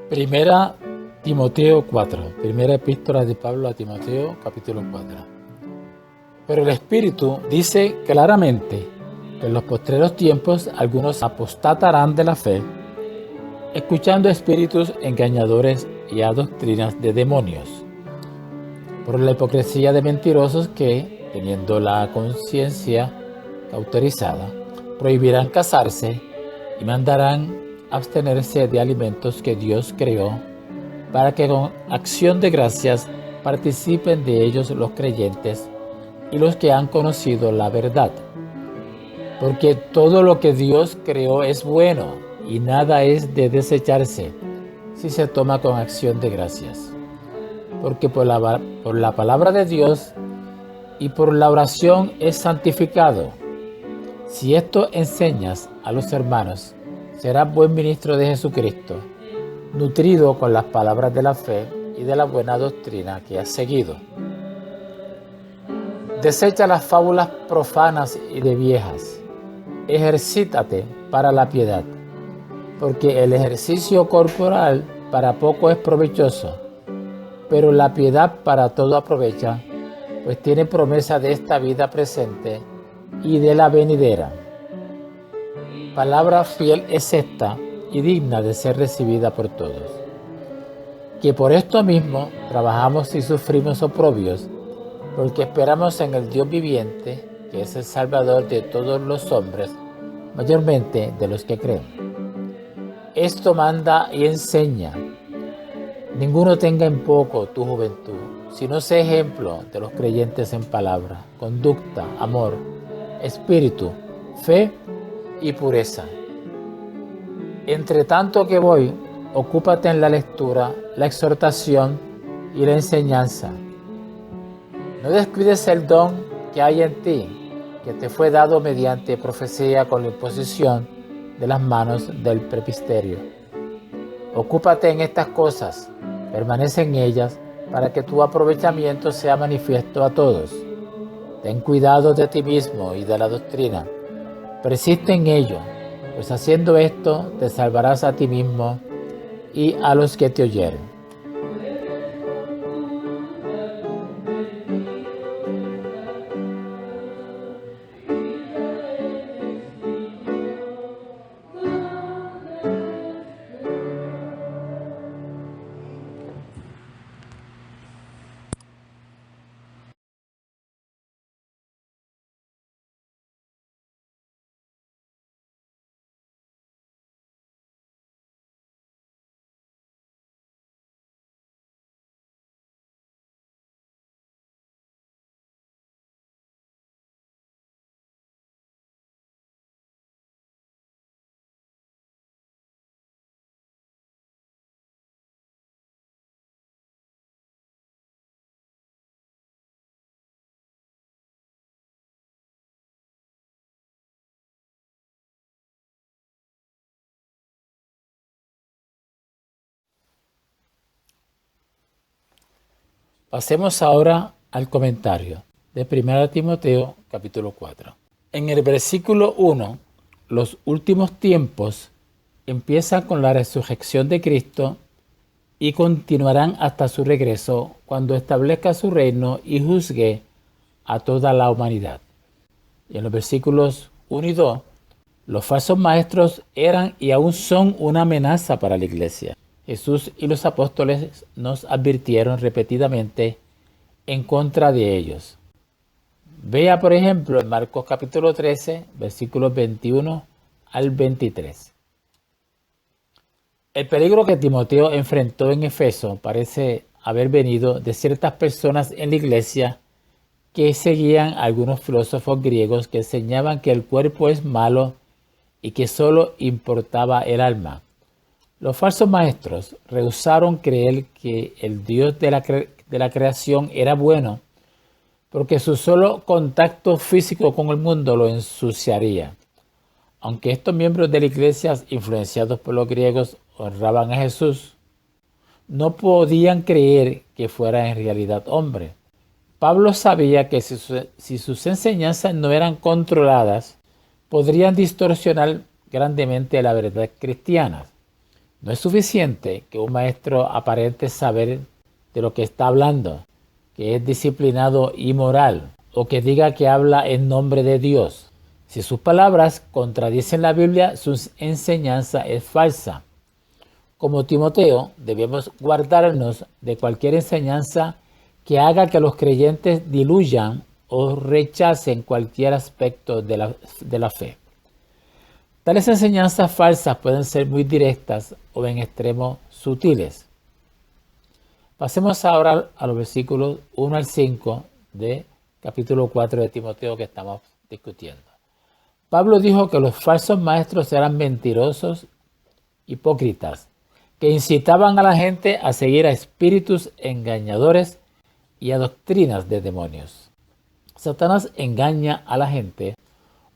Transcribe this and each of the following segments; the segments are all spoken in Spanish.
Primera Timoteo 4, primera epístola de Pablo a Timoteo, capítulo 4. Pero el Espíritu dice claramente que en los postreros tiempos algunos apostatarán de la fe, escuchando espíritus engañadores y a doctrinas de demonios, por la hipocresía de mentirosos que, teniendo la conciencia cauterizada, prohibirán casarse y mandarán abstenerse de alimentos que Dios creó, para que con acción de gracias participen de ellos los creyentes y los que han conocido la verdad. Porque todo lo que Dios creó es bueno y nada es de desecharse si se toma con acción de gracias. Porque por la palabra de Dios y por la oración es santificado. Si esto enseñas a los hermanos, serás buen ministro de Jesucristo, nutrido con las palabras de la fe y de la buena doctrina que has seguido. Desecha las fábulas profanas y de viejas. Ejercítate para la piedad, porque el ejercicio corporal para poco es provechoso, pero la piedad para todo aprovecha, pues tiene promesa de esta vida presente y de la venidera. Palabra fiel es esta y digna de ser recibida por todos, que por esto mismo trabajamos y sufrimos oprobios, porque esperamos en el Dios viviente, que es el Salvador de todos los hombres, mayormente de los que creen. Esto manda y enseña. Ninguno tenga en poco tu juventud, sino sé ejemplo de los creyentes en palabra, conducta, amor, espíritu, fe y pureza. Entre tanto que voy, ocúpate en la lectura, la exhortación y la enseñanza. No descuides el don que hay en ti, que te fue dado mediante profecía con la imposición de las manos del presbiterio. Ocúpate en estas cosas, permanece en ellas, para que tu aprovechamiento sea manifiesto a todos. Ten cuidado de ti mismo y de la doctrina. Persiste en ello, pues haciendo esto te salvarás a ti mismo y a los que te oyeren. Pasemos ahora al comentario de 1 Timoteo capítulo 4. En el versículo 1, los últimos tiempos empiezan con la resurrección de Cristo y continuarán hasta su regreso, cuando establezca su reino y juzgue a toda la humanidad. Y en los versículos 1 y 2, los falsos maestros eran y aún son una amenaza para la iglesia. Jesús y los apóstoles nos advirtieron repetidamente en contra de ellos. Vea, por ejemplo, en Marcos capítulo 13, versículos 21 al 23. El peligro que Timoteo enfrentó en Efeso parece haber venido de ciertas personas en la iglesia que seguían a algunos filósofos griegos que enseñaban que el cuerpo es malo y que solo importaba el alma. Los falsos maestros rehusaron creer que el Dios de la creación era bueno, porque su solo contacto físico con el mundo lo ensuciaría. Aunque estos miembros de la iglesia, influenciados por los griegos, honraban a Jesús, no podían creer que fuera en realidad hombre. Pablo sabía que si sus enseñanzas no eran controladas, podrían distorsionar grandemente la verdad cristiana. No es suficiente que un maestro aparente saber de lo que está hablando, que es disciplinado y moral, o que diga que habla en nombre de Dios. Si sus palabras contradicen la Biblia, su enseñanza es falsa. Como Timoteo, debemos guardarnos de cualquier enseñanza que haga que los creyentes diluyan o rechacen cualquier aspecto de la fe. Tales enseñanzas falsas pueden ser muy directas o en extremos sutiles. Pasemos ahora a los versículos 1 al 5 de capítulo 4 de Timoteo que estamos discutiendo. Pablo dijo que los falsos maestros eran mentirosos, hipócritas, que incitaban a la gente a seguir a espíritus engañadores y a doctrinas de demonios. Satanás engaña a la gente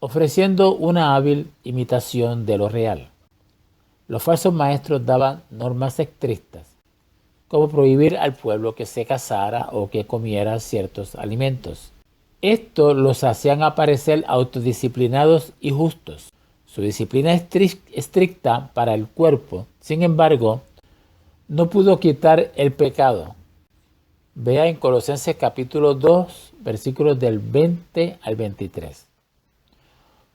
ofreciendo una hábil imitación de lo real. Los falsos maestros daban normas estrictas, como prohibir al pueblo que se casara o que comiera ciertos alimentos. Esto los hacían aparecer autodisciplinados y justos. Su disciplina estricta para el cuerpo, sin embargo, no pudo quitar el pecado. Vea en Colosenses capítulo 2, versículos del 20 al 23.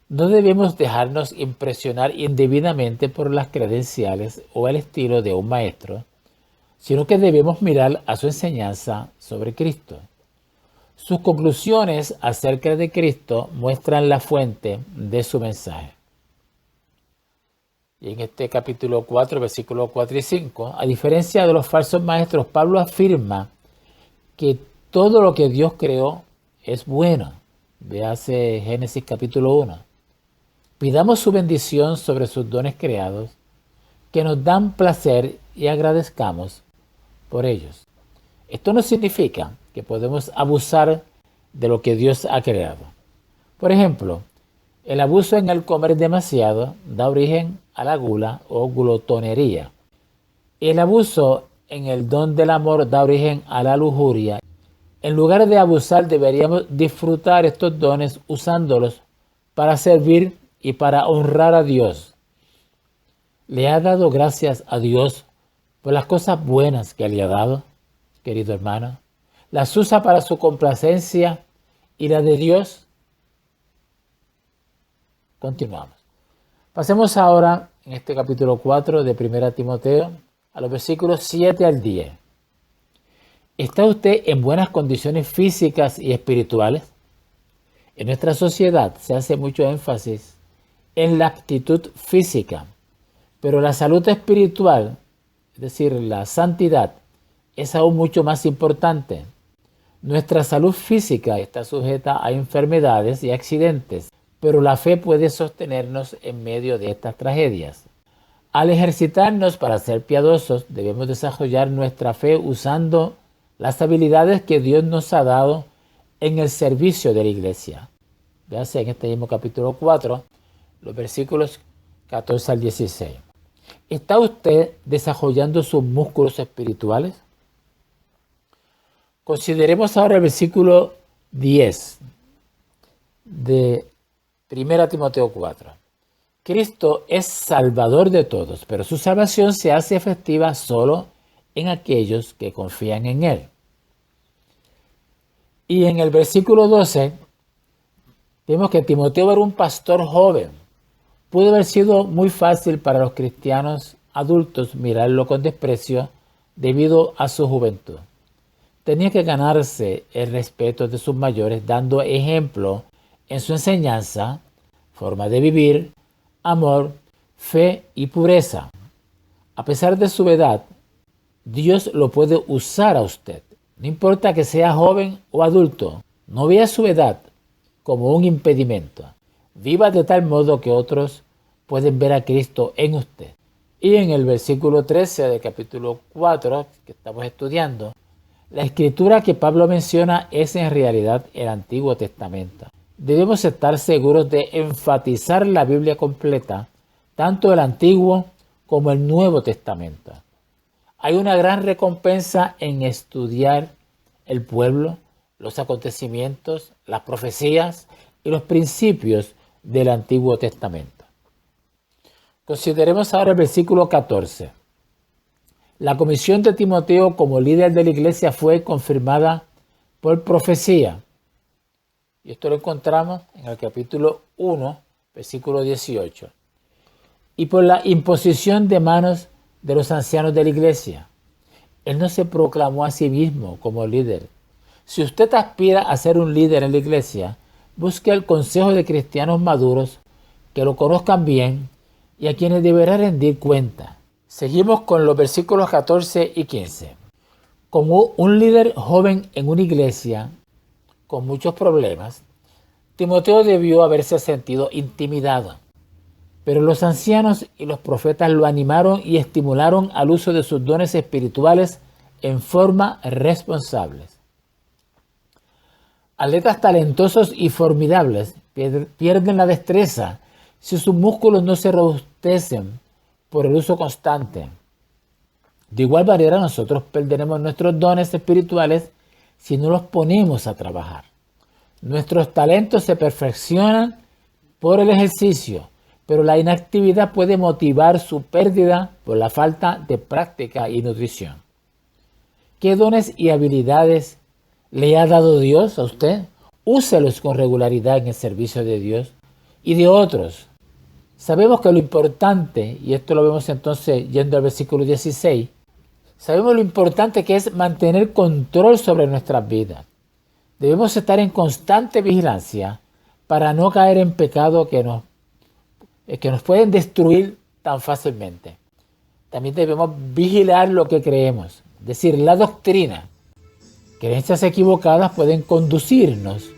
No debemos dejarnos impresionar indebidamente por las credenciales o el estilo de un maestro, sino que debemos mirar a su enseñanza sobre Cristo. Sus conclusiones acerca de Cristo muestran la fuente de su mensaje. Y en este capítulo 4, versículos 4 y 5, a diferencia de los falsos maestros, Pablo afirma que todo lo que Dios creó es bueno. Véase Génesis capítulo 1. Pidamos su bendición sobre sus dones creados, que nos dan placer y agradezcamos por ellos. Esto no significa que podemos abusar de lo que Dios ha creado. Por ejemplo, el abuso en el comer demasiado da origen a la gula o glotonería. El abuso en el don del amor da origen a la lujuria. En lugar de abusar, deberíamos disfrutar estos dones usándolos para servir y para honrar a Dios. ¿Le ha dado gracias a Dios por las cosas buenas que le ha dado, querido hermano? ¿Las usa para su complacencia y la de Dios? Continuamos. Pasemos ahora en este capítulo 4 de 1 Timoteo a los versículos 7 al 10. ¿Está usted en buenas condiciones físicas y espirituales? En nuestra sociedad se hace mucho énfasis en la actitud física, pero la salud espiritual, es decir, la santidad, es aún mucho más importante. Nuestra salud física está sujeta a enfermedades y accidentes, pero la fe puede sostenernos en medio de estas tragedias. Al ejercitarnos para ser piadosos, debemos desarrollar nuestra fe usando las habilidades que Dios nos ha dado en el servicio de la iglesia. Véase en este mismo capítulo 4, los versículos 14 al 16. ¿Está usted desarrollando sus músculos espirituales? Consideremos ahora el versículo 10 de 1 Timoteo 4. Cristo es salvador de todos, pero su salvación se hace efectiva solo en aquellos que confían en Él. Y en el versículo 12, vemos que Timoteo era un pastor joven. Pudo haber sido muy fácil para los cristianos adultos mirarlo con desprecio debido a su juventud. Tenía que ganarse el respeto de sus mayores dando ejemplo en su enseñanza, forma de vivir, amor, fe y pureza. A pesar de su edad, Dios lo puede usar a usted. No importa que sea joven o adulto, no vea su edad como un impedimento. Viva de tal modo que otros pueden ver a Cristo en usted. Y en el versículo 13 del capítulo 4 que estamos estudiando, la escritura que Pablo menciona es en realidad el Antiguo Testamento. Debemos estar seguros de enfatizar la Biblia completa, tanto el Antiguo como el Nuevo Testamento. Hay una gran recompensa en estudiar el pueblo, los acontecimientos, las profecías y los principios del Antiguo Testamento. Consideremos ahora el versículo 14. La comisión de Timoteo como líder de la iglesia fue confirmada por profecía. Y esto lo encontramos en el capítulo 1, versículo 18. Y por la imposición de manos de los ancianos de la iglesia. Él no se proclamó a sí mismo como líder. Si usted aspira a ser un líder en la iglesia, busque el consejo de cristianos maduros que lo conozcan bien y a quienes deberá rendir cuenta. Seguimos con los versículos 14 y 15. Como un líder joven en una iglesia con muchos problemas, Timoteo debió haberse sentido intimidado. Pero los ancianos y los profetas lo animaron y estimularon al uso de sus dones espirituales en forma responsable. Atletas talentosos y formidables pierden la destreza si sus músculos no se robustecen por el uso constante. De igual manera, nosotros perderemos nuestros dones espirituales si no los ponemos a trabajar. Nuestros talentos se perfeccionan por el ejercicio, pero la inactividad puede motivar su pérdida por la falta de práctica y nutrición. ¿Qué dones y habilidades le ha dado Dios a usted? Úselos con regularidad en el servicio de Dios y de otros. Sabemos que lo importante, y esto lo vemos entonces yendo al versículo 16, sabemos lo importante que es mantener control sobre nuestras vidas. Debemos estar en constante vigilancia para no caer en pecado que nos pueden destruir tan fácilmente. También debemos vigilar lo que creemos, es decir, la doctrina. Creencias equivocadas pueden conducirnos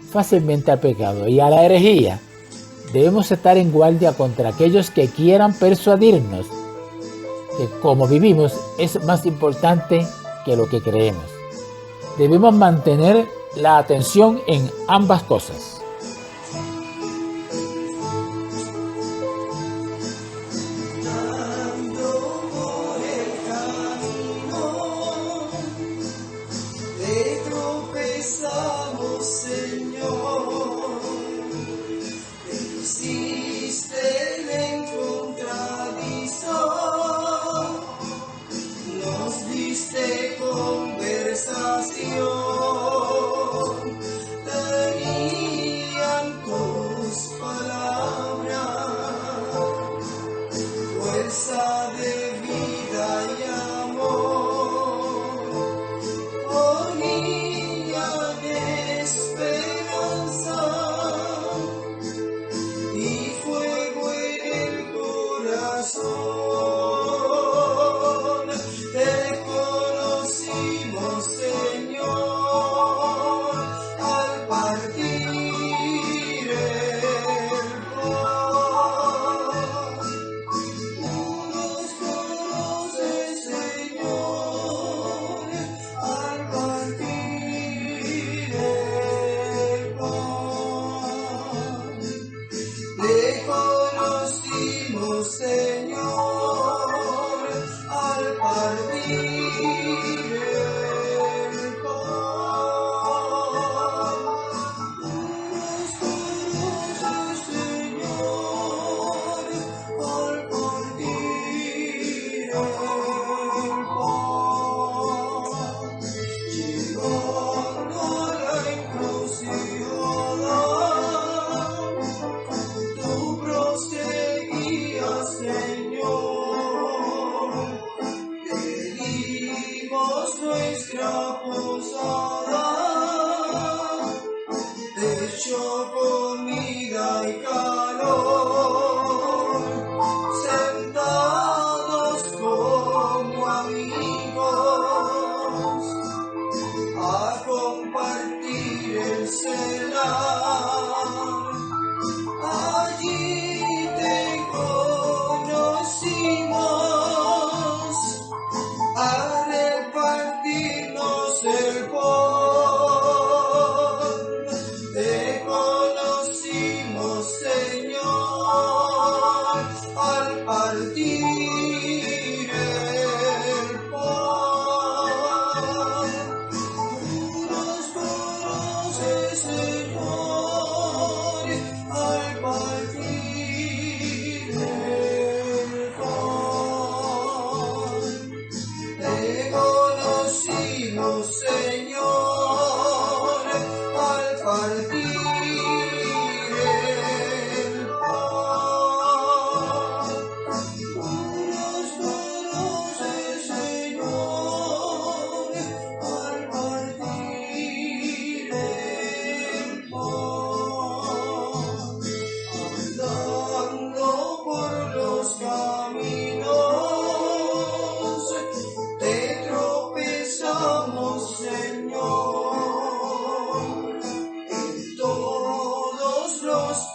fácilmente al pecado y a la herejía. Debemos estar en guardia contra aquellos que quieran persuadirnos que como vivimos es más importante que lo que creemos. Debemos mantener la atención en ambas cosas. Te conocimos, Señor.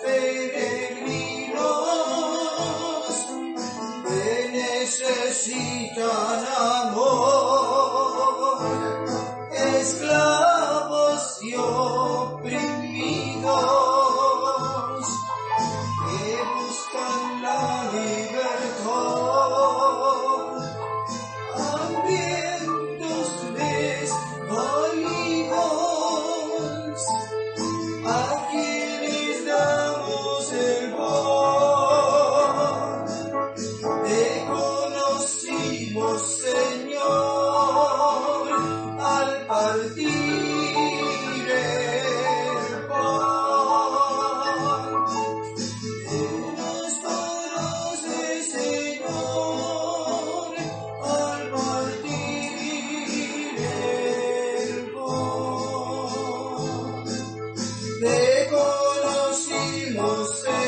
peregrinos que necesitan amor, esclavos y oprimidos que buscan la libertad, hambrientos desvalidos, a quienes damos el pan. Te conocimos, Señor, al partir el pan. Tú nos conoces, Señor, al partir el pan. Te conocimos, Señor.